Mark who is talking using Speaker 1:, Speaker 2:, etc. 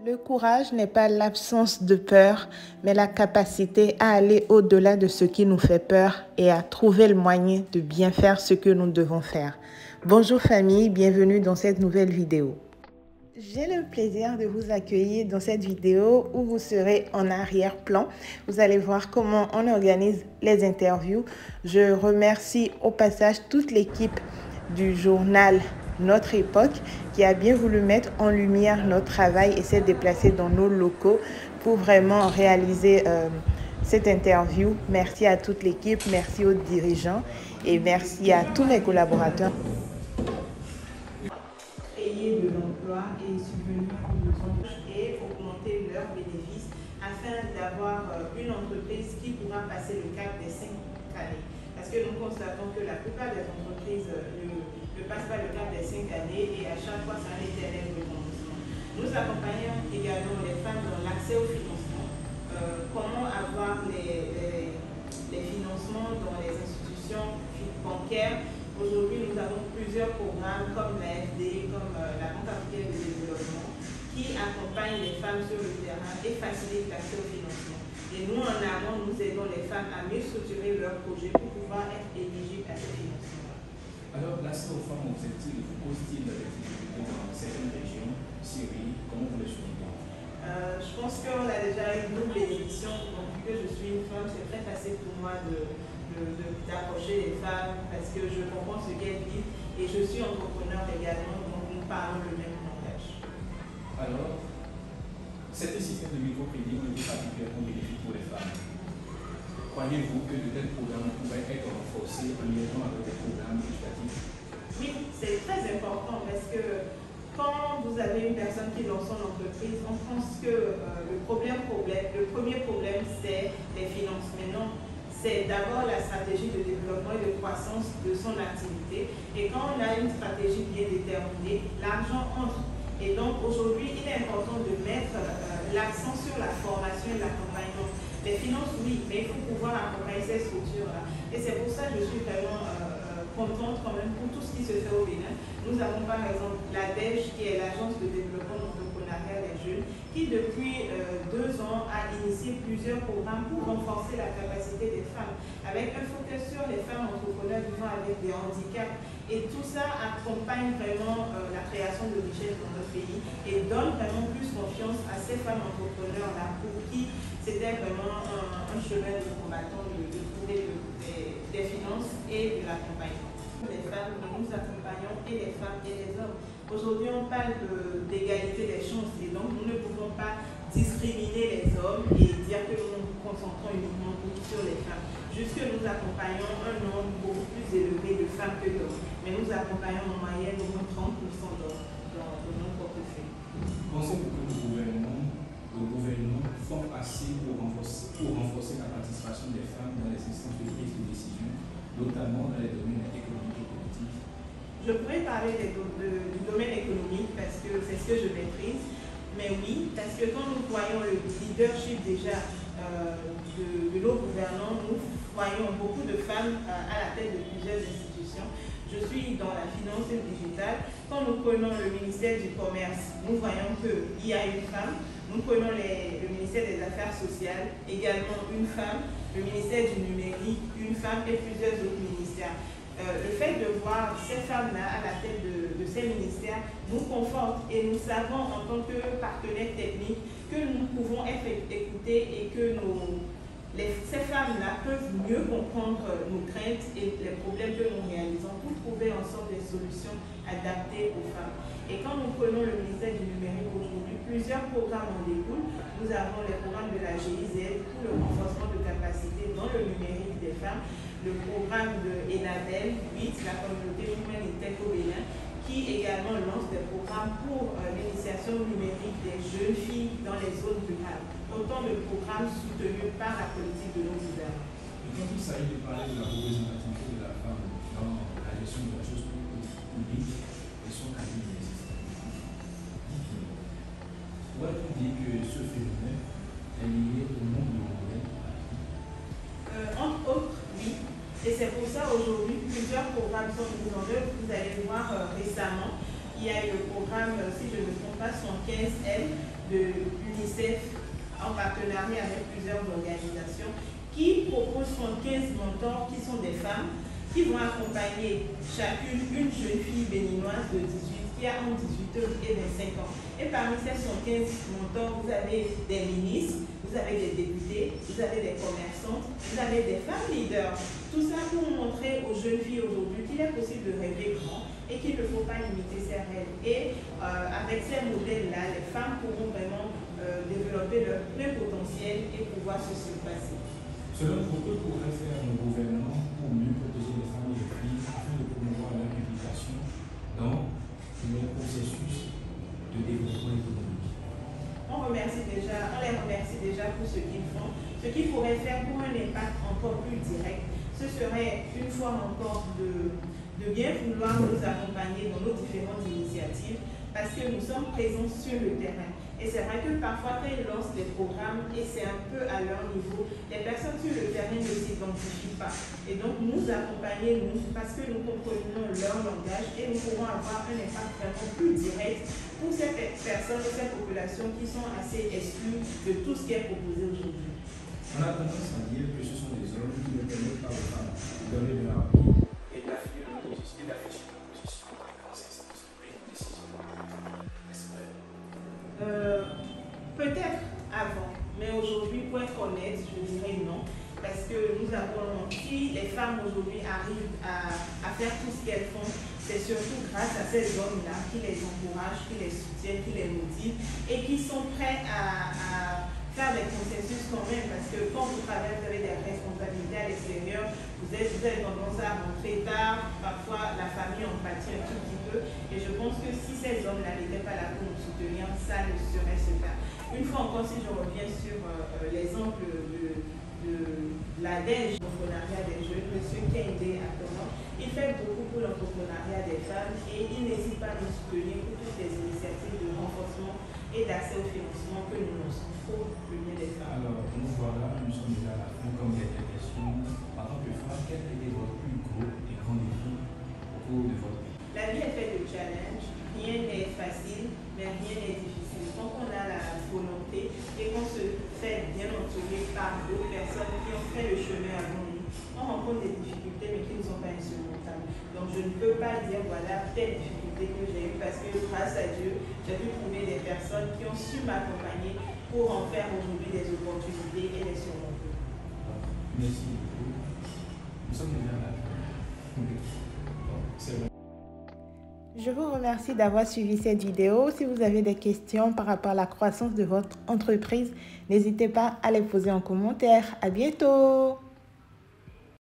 Speaker 1: Le courage n'est pas l'absence de peur, mais la capacité à aller au-delà de ce qui nous fait peur et à trouver le moyen de bien faire ce que nous devons faire. Bonjour famille, bienvenue dans cette nouvelle vidéo. J'ai le plaisir de vous accueillir dans cette vidéo où vous serez en arrière-plan. Vous allez voir comment on organise les interviews. Je remercie au passage toute l'équipe du journal Notre Époque qui a bien voulu mettre en lumière notre travail et s'est déplacé dans nos locaux pour vraiment réaliser cette interview. Merci à toute l'équipe, merci aux dirigeants et merci à tous mes collaborateurs. Créer de l'emploi et subvenir aux besoins et augmenter leurs bénéfices afin d'avoir une entreprise qui pourra passer le cap des 5 années. Parce que nous constatons que la plupart des entreprises ne passent pas le cap des 5 années et à chaque fois, c'est un éternel recommencement. Nous accompagnons également les femmes dans l'accès au financement. Comment avoir les financements dans les institutions bancaires. Aujourd'hui, nous avons plusieurs programmes comme l'AFD, comme la Banque africaine de développement, qui accompagnent les femmes sur le terrain et facilitent l'accès au financement. Et nous, en amont, nous aidons les femmes à mieux structurer leurs projets pour pouvoir être éligibles à ces financements.
Speaker 2: Alors, l'accès aux femmes objectives pose-t-il des difficultés dans certaines régions? Syrie, comment vous le soulignez?
Speaker 1: Je pense qu'on a déjà une double édition. Donc, vu que je suis une femme, c'est très facile pour moi d'approcher les femmes parce que je comprends ce qu'elles vivent et je suis entrepreneur également, donc nous parlons le même langage.
Speaker 2: Alors, cet système de microcrédit est particulièrement bénéfique pour les femmes. Croyez-vous que de tels programmes pourraient être renforcés en liaison avec des programmes éducatifs?
Speaker 1: Oui, c'est très important parce que quand vous avez une personne qui lance son entreprise, on pense que le premier problème, c'est les finances. Mais non, c'est d'abord la stratégie de développement et de croissance de son activité. Et quand on a une stratégie bien déterminée, l'argent entre. Et donc aujourd'hui, il est important de mettre l'accent sur la formation et l'accompagnement. Les finances, oui, mais il faut pouvoir accompagner ces structures-là. Et c'est pour ça que je suis vraiment contente quand même pour tout ce qui se fait au Bénin. Nous avons par exemple la DEJ, qui est l'agence de développement entrepreneurial des jeunes, qui depuis 2 ans a initié plusieurs programmes pour renforcer la capacité des femmes, avec un focus sur les femmes entrepreneurs vivant avec des handicaps. Et tout ça accompagne vraiment la création de richesses dans notre pays et donne vraiment plus confiance à ces femmes entrepreneurs-là pour qui c'était vraiment un chemin de combattant de trouver des finances et de l'accompagnement. Les femmes, nous accompagnons et les femmes et les hommes. Aujourd'hui, on parle d'égalité des chances et donc nous ne pouvons pas discriminer les hommes et dire que nous nous concentrons uniquement sur les femmes. Jusque nous accompagnons un nombre beaucoup plus élevé de femmes que d'hommes, mais nous accompagnons en moyenne au moins 30% dans nos portefeuilles.
Speaker 2: Pensez-vous que le gouvernement font assez pour renforcer la participation des femmes dans les instances de prise de décision, notamment dans les domaines économiques et politiques?
Speaker 1: Je pourrais parler du domaine économique parce que c'est ce que je maîtrise, mais oui, parce que quand nous voyons le leadership déjà de nos gouvernants, nous voyons beaucoup de femmes à la tête de plusieurs institutions. Je suis dans la finance et le digital. Quand nous prenons le ministère du Commerce, nous voyons qu'il y a une femme. Nous prenons le ministère des Affaires sociales, également une femme. Le ministère du numérique, une femme et plusieurs autres ministères. Le fait de voir ces femmes-là à la tête de ces ministères nous conforte et nous savons en tant que partenaires techniques que nous pouvons être écoutés et que ces femmes-là peuvent mieux comprendre nos craintes et les problèmes que nous réalisons pour trouver ensemble des solutions adaptées aux femmes. Et quand nous prenons le ministère du numérique aujourd'hui, plusieurs programmes en découlent. Nous avons les programmes de la GIZ pour le renforcement de capacité dans le numérique des femmes, le programme de ENADEL 8, la communauté Women in Tech au Bénin, qui également lance des programmes pour l'initiation numérique des jeunes filles dans les zones rurales. Autant de programmes soutenus par la politique de nos gouvernements.
Speaker 2: Et quand il s'agit de parler de la représentativité de la femme dans la gestion de la chose publique et son cabinet inexistant, pourrait-on dire que ce phénomène est lié au nombre de modèles?
Speaker 1: Entre autres, oui. Et c'est pour ça aujourd'hui plusieurs programmes sont mis en œuvre. Vous allez voir récemment, il y a le programme, si je ne me trompe pas, 115L de l'UNICEF en partenariat avec plusieurs organisations qui proposent 115 mentors qui sont des femmes qui vont accompagner chacune une jeune fille béninoise de 18 qui a entre 18 et 25 ans. Et parmi ces 115 mentors, vous avez des ministres, vous avez des députés, vous avez des commerçantes, vous avez des femmes leaders. Tout ça pour montrer aux jeunes filles aujourd'hui qu'il est possible de rêver grand et qu'il ne faut pas limiter ses rêves. Et avec ces modèles-là, les femmes pourront vraiment développer leur plein potentiel et pouvoir se surpasser.
Speaker 3: Selon vous, que pourrait faire le gouvernement pour mieux protéger les femmes et les filles afin de promouvoir leur implication dans le processus de développement économique?
Speaker 1: On les remercie déjà pour ce qu'ils font. Ce qu'ils pourraient faire pour un impact encore plus direct, ce serait une fois encore de bien vouloir nous accompagner dans nos différentes initiatives parce que nous sommes présents sur le terrain. Et c'est vrai que parfois, quand ils lancent des programmes et c'est un peu à leur niveau, les personnes sur le terrain ne s'identifient pas. Et donc, nous accompagner, parce que nous comprenons leur langage et nous pourrons avoir un impact vraiment plus direct pour ces personnes et ces populations qui sont assez exclues de tout ce qui est proposé aujourd'hui.
Speaker 3: On a tendance à dire que ce sont des hommes qui ne permettent pas aux femmes de donner de leur avis et d'affirmer leur position dans les instances de prise de décision.
Speaker 1: Peut-être avant, mais aujourd'hui, pour être honnête, je dirais non. Parce que nous avons, si les femmes aujourd'hui arrivent à faire tout ce qu'elles font, c'est surtout grâce à ces hommes-là qui les encouragent, qui les soutiennent, qui les motivent et qui sont prêts à faire des consensus quand même. Parce que quand vous travaillez, vous avez des responsabilités à l'extérieur, vous avez tendance à rentrer tard, parfois la famille en pâtit un tout petit peu. Et je pense que si ces hommes-là n'étaient pas là pour nous soutenir, ça ne serait ce cas. Une fois encore, si je reviens sur l'exemple de l'ADEJ, l'entrepreneuriat des jeunes, M. Kende Akoma, il fait beaucoup pour l'entrepreneuriat des femmes et il n'hésite pas à nous soutenir pour toutes les initiatives de renforcement et d'accès au financement que nous lançons pour le bien des femmes.
Speaker 3: Alors, nous voilà, nous sommes déjà à la fin, comme il y a des questions. En tant que femme, quel était votre plus gros et grand défi au cours de votre vie?
Speaker 1: La vie est faite de challenges, rien n'est facile, mais rien n'est difficile. Quand on a la volonté et qu'on se fait bien entourer par d'autres personnes qui ont fait le chemin avant nous, on rencontre des difficultés mais qui ne sont pas insurmontables. Donc je ne peux pas dire voilà telle difficulté que j'ai eue parce que grâce à Dieu, j'ai pu trouver des personnes qui ont su m'accompagner pour en faire aujourd'hui des opportunités et les surmonter.
Speaker 3: Merci beaucoup. Nous sommes déjà là. C'est vrai.
Speaker 4: Je vous remercie d'avoir suivi cette vidéo. Si vous avez des questions par rapport à la croissance de votre entreprise, n'hésitez pas à les poser en commentaire. À bientôt!